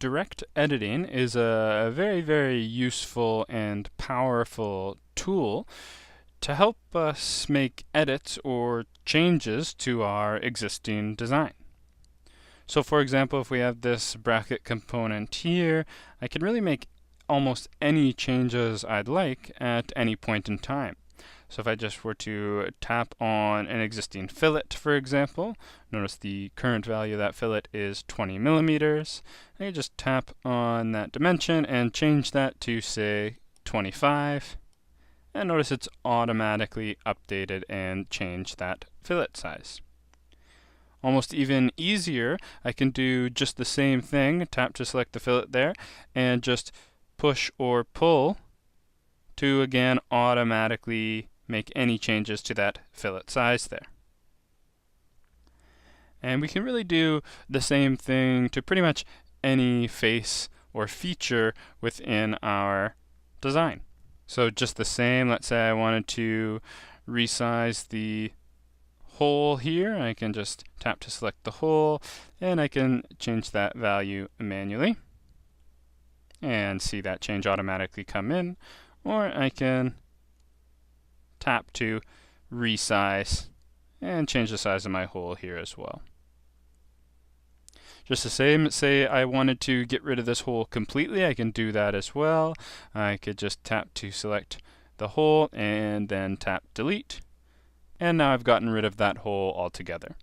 Direct editing is a very useful and powerful tool to help us make edits or changes to our existing design. So for example, if we have this bracket component here, I can really make almost any changes I'd like at any point in time. So if I just were to tap on an existing fillet, for example, notice the current value of that fillet is 20 millimeters. I can just tap on that dimension and change that to, say, 25. And notice it's automatically updated and changed that fillet size. Almost even easier, I can do just the same thing, tap to select the fillet there, and just push or pull to again automatically make any changes to that fillet size there. And we can really do the same thing to pretty much any face or feature within our design. So just the same, let's say I wanted to resize the hole here. I can just tap to select the hole, and I can change that value manually and see that change automatically come in, or I can tap to resize and change the size of my hole here as well. Just the same, say I wanted to get rid of this hole completely, I can do that as well. I could just tap to select the hole and then tap delete. And now I've gotten rid of that hole altogether.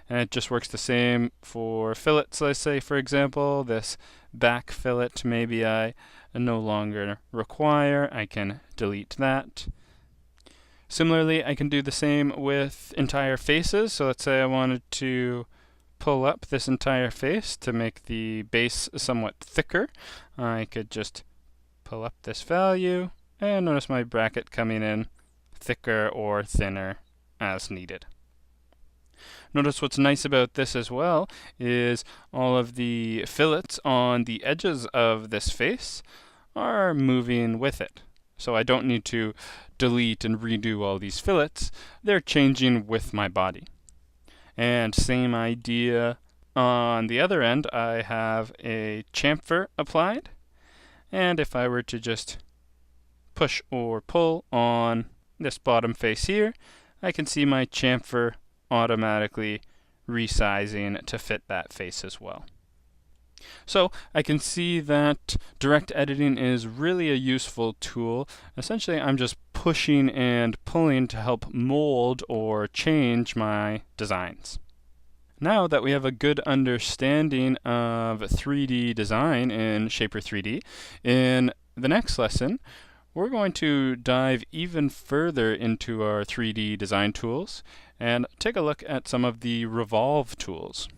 And it just works the same for fillets, let's say, for example. This back fillet maybe I no longer require. I can delete that. Similarly, I can do the same with entire faces. So let's say I wanted to pull up this entire face to make the base somewhat thicker. I could just pull up this value and notice my bracket coming in thicker or thinner as needed. Notice what's nice about this as well is all of the fillets on the edges of this face are moving with it. So I don't need to delete and redo all these fillets. They're changing with my body. And same idea on the other end, I have a chamfer applied. And if I were to just push or pull on this bottom face here, I can see my chamfer automatically resizing to fit that face as well. So I can see that direct editing is really a useful tool. Essentially, I'm just pushing and pulling to help mold or change my designs. Now that we have a good understanding of 3D design in Shapr3D, in the next lesson, we're going to dive even further into our 3D design tools and take a look at some of the revolve tools.